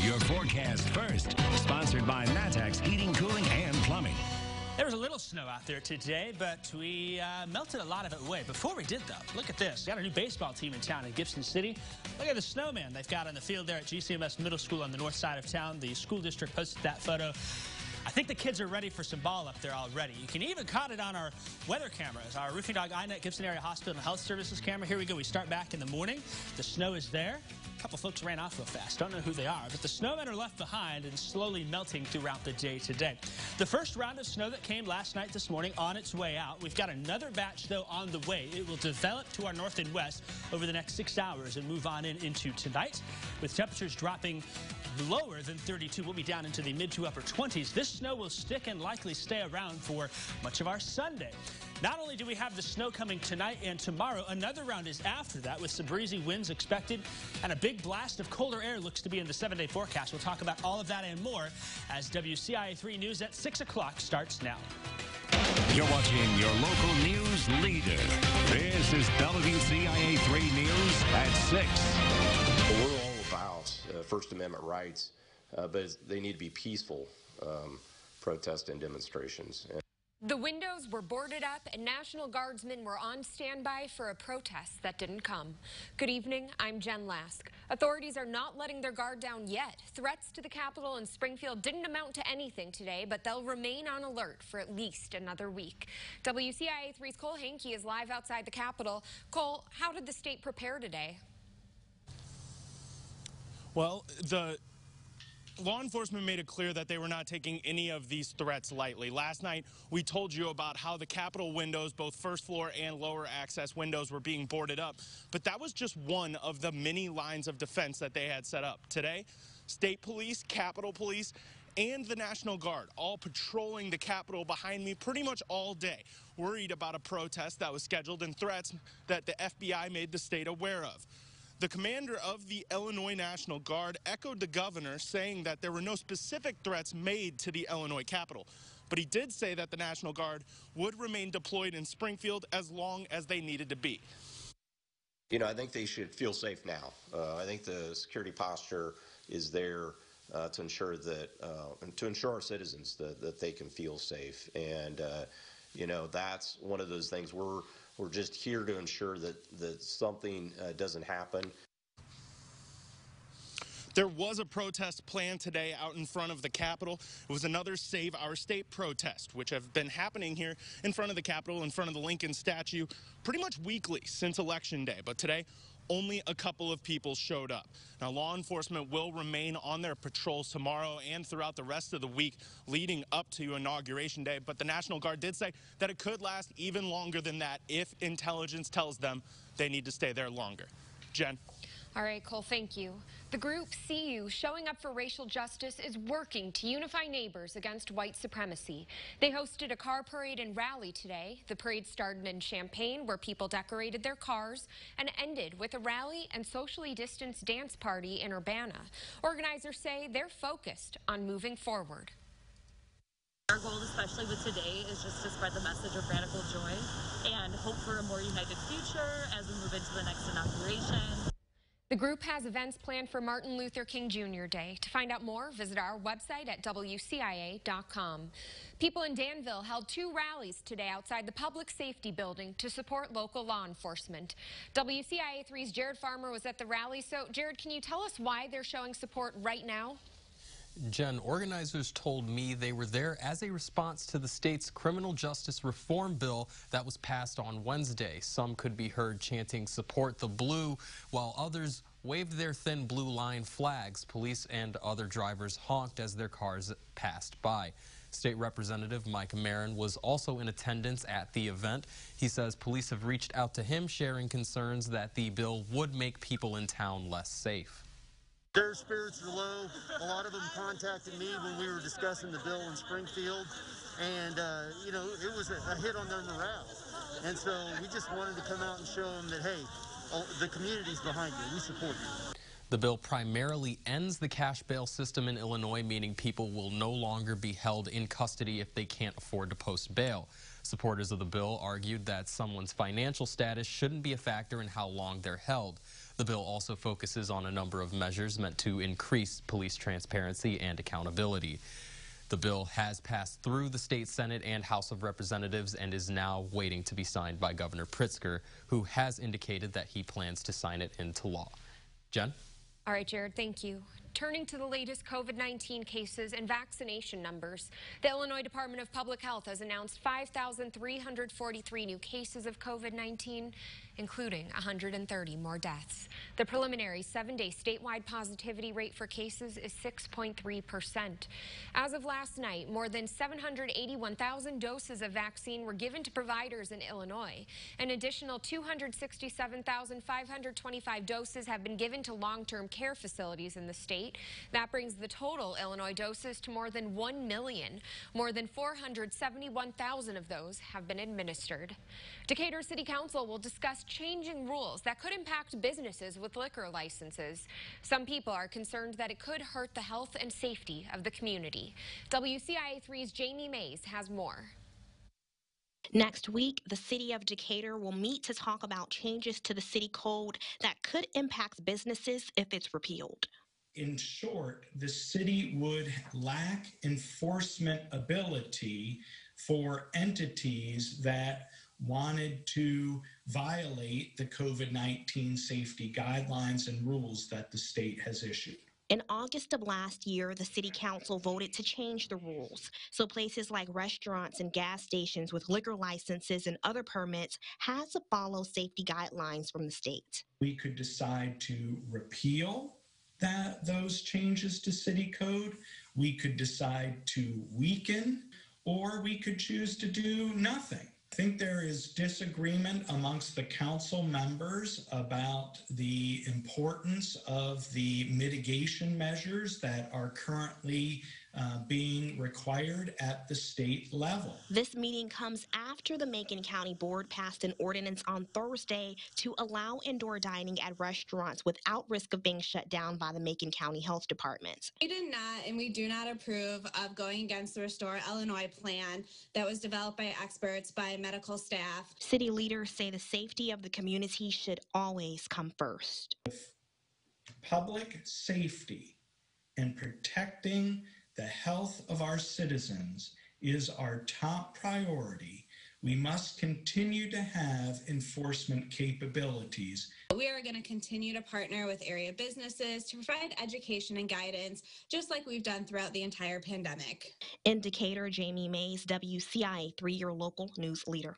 Your forecast first, sponsored by Matex Heating, Cooling, and Plumbing. There was a little snow out there today, but we melted a lot of it away. Before we did, though, look at this. We got a new baseball team in town in Gibson City. Look at the snowman they've got on the field there at GCMS Middle School on the north side of town. The school district posted that photo. I think the kids are ready for some ball up there already. You can even caught it on our weather cameras, our Roofing Dog iNet Gibson Area Hospital and Health Services camera. Here we go. We start back in the morning. The snow is there. A couple folks ran off real fast. Don't know who they are, but the snowmen are left behind and slowly melting throughout the day today. The first round of snow that came last night this morning on its way out. We've got another batch, though, on the way. It will develop to our north and west over the next 6 hours and move on into tonight. With temperatures dropping lower than 32, we'll be down into the mid to upper 20s. This snow will stick and likely stay around for much of our Sunday. Not only do we have the snow coming tonight and tomorrow, another round is after that with some breezy winds expected, and a big blast of colder air looks to be in the 7-day forecast. We'll talk about all of that and more as WCIA 3 News at 6 o'clock starts now. You're watching your local news leader. This is WCIA 3 News at 6. Well, we're all about First Amendment rights, but they need to be peaceful protests and demonstrations. The windows were boarded up and National Guardsmen were on standby for a protest that didn't come. Good evening, I'm Jen Lask. Authorities are not letting their guard down yet. Threats to the Capitol and Springfield didn't amount to anything today, but they'll remain on alert for at least another week. WCIA 3's Cole Hankey is live outside the Capitol. Cole, how did the state prepare today? Well, the law enforcement made it clear that they were not taking any of these threats lightly. Last night, we told you about how the Capitol windows, both first floor and lower access windows, were being boarded up. But that was just one of the many lines of defense that they had set up. Today, State Police, Capitol Police, and the National Guard all patrolling the Capitol behind me pretty much all day, worried about a protest that was scheduled and threats that the FBI made the state aware of. The commander of the Illinois National Guard echoed the governor, saying that there were no specific threats made to the Illinois Capitol. But he did say that the National Guard would remain deployed in Springfield as long as they needed to be. You know, I think they should feel safe now. I think the security posture is there to ensure that, to ensure our citizens that they can feel safe. And, you know, that's one of those things we're just here to ensure that something doesn't happen. There was a protest planned today out in front of the Capitol. It was another Save Our State protest, which have been happening here in front of the Capitol, in front of the Lincoln statue, pretty much weekly since Election Day. But today, only a couple of people showed up. Now, law enforcement will remain on their patrols tomorrow and throughout the rest of the week leading up to Inauguration Day. But the National Guard did say that it could last even longer than that if intelligence tells them they need to stay there longer. Jen. All right, Cole, thank you. The group See You, Showing Up for Racial Justice, is working to unify neighbors against white supremacy. They hosted a car parade and rally today. The parade started in Champaign, where people decorated their cars, and ended with a rally and socially distanced dance party in Urbana. Organizers say they're focused on moving forward. Our goal, especially with today, is just to spread the message of radical joy and hope for a more united future as we move into the next inauguration. The group has events planned for Martin Luther King Jr. Day. To find out more, visit our website at WCIA.com. People in Danville held 2 rallies today outside the Public Safety Building to support local law enforcement. WCIA 3's Jared Farmer was at the rally. So, Jared, can you tell us why they're showing support right now? Jen, organizers told me they were there as a response to the state's criminal justice reform bill that was passed on Wednesday. Some could be heard chanting "Support the Blue," while others waved their thin blue line flags. Police and other drivers honked as their cars passed by. State Representative Mike Marin was also in attendance at the event. He says police have reached out to him, sharing concerns that the bill would make people in town less safe. Their spirits are low. A lot of them contacted me when we were discussing the bill in Springfield, and you know, it was a hit on their morale. And so we just wanted to come out and show them that, hey, the community's behind you. We support you. The bill primarily ends the cash bail system in Illinois, meaning people will no longer be held in custody if they can't afford to post bail. Supporters of the bill argued that someone's financial status shouldn't be a factor in how long they're held. The bill also focuses on a number of measures meant to increase police transparency and accountability. The bill has passed through the state Senate and House of Representatives and is now waiting to be signed by Governor Pritzker, who has indicated that he plans to sign it into law. Jen? All right, Jared, thank you. Turning to the latest COVID-19 cases and vaccination numbers, the Illinois Department of Public Health has announced 5,343 new cases of COVID-19, including 130 more deaths. The preliminary 7-day statewide positivity rate for cases is 6.3%. As of last night, more than 781,000 doses of vaccine were given to providers in Illinois. An additional 267,525 doses have been given to long-term care facilities in the state. That brings the total Illinois doses to more than 1 million. More than 471,000 of those have been administered. Decatur City Council will discuss changing rules that could impact businesses with liquor licenses. Some people are concerned that it could hurt the health and safety of the community. WCIA3's Jamie Mays has more. Next week, the city of Decatur will meet to talk about changes to the city code that could impact businesses if it's repealed. In short, the city would lack enforcement ability for entities that wanted to violate the COVID-19 safety guidelines and rules that the state has issued. In August of last year, the city council voted to change the rules. So places like restaurants and gas stations with liquor licenses and other permits has to follow safety guidelines from the state. We could decide to repeal those changes to city code. We could decide to weaken, or we could choose to do nothing. I think there is disagreement amongst the council members about the importance of the mitigation measures that are currently being required at the state level. This meeting comes after the Macon County Board passed an ordinance on Thursday to allow indoor dining at restaurants without risk of being shut down by the Macon County Health Department. We did not, and we do not approve of going against the Restore Illinois plan that was developed by experts, by medical staff. City leaders say the safety of the community should always come first. Public safety and protecting the health of our citizens is our top priority. We must continue to have enforcement capabilities. We are going to continue to partner with area businesses to provide education and guidance, just like we've done throughout the entire pandemic. In Decatur, Jamie Mays, WCIA3, your local news leader.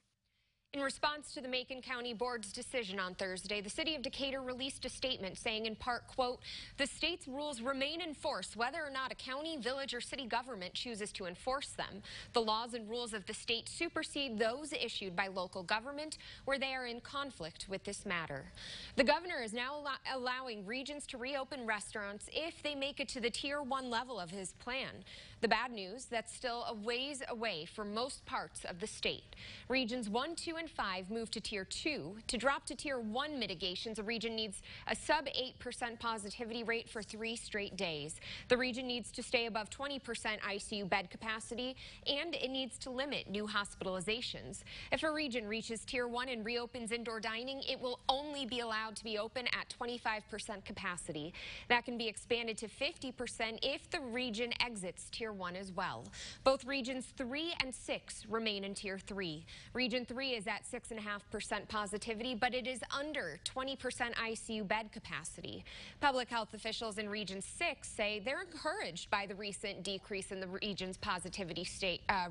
In response to the Macon County Board's decision on Thursday, the city of Decatur released a statement saying in part, quote, "The state's rules remain in force whether or not a county, village, or city government chooses to enforce them. The laws and rules of the state supersede those issued by local government where they are in conflict with this matter." The governor is now allowing regions to reopen restaurants if they make it to the Tier 1 level of his plan. The bad news, that's still a ways away for most parts of the state. Regions 1, 2, and 5 move to Tier 2. To drop to Tier 1 mitigations, a region needs a sub 8% positivity rate for 3 straight days. The region needs to stay above 20% ICU bed capacity, and it needs to limit new hospitalizations. If a region reaches Tier 1 and reopens indoor dining, it will only be allowed to be open at 25% capacity. That can be expanded to 50% if the region exits Tier 1 as well. Both regions 3 and 6 remain in Tier 3. Region 3 is at 6.5% positivity, but it is under 20% ICU bed capacity. Public health officials in Region 6 say they're encouraged by the recent decrease in the region's positivity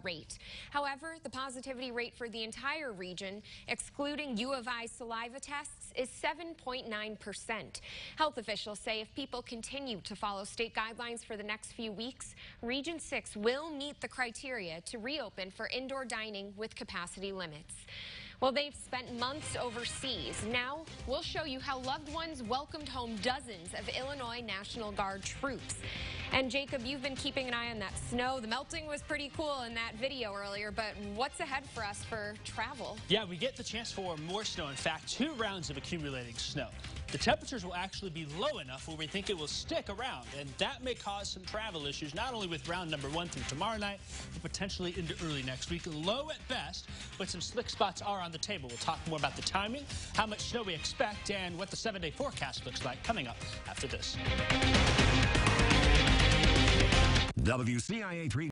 rate. However, the positivity rate for the entire region, excluding U of I saliva tests, is 7.9%. Health officials say if people continue to follow state guidelines for the next few weeks, Region 6 will meet the criteria to reopen for indoor dining with capacity limits. Well, they've spent months overseas. Now, we'll show you how loved ones welcomed home dozens of Illinois National Guard troops. And Jacob, you've been keeping an eye on that snow. The melting was pretty cool in that video earlier, but what's ahead for us for travel? Yeah, we get the chance for more snow. In fact, 2 rounds of accumulating snow. the temperatures will actually be low enough where we think it will stick around, and that may cause some travel issues, not only with round number 1 through tomorrow night, but potentially into early next week. Low at best, but some slick spots are on the table. We'll talk more about the timing, how much snow we expect, and what the 7-day forecast looks like coming up after this. WCIA 3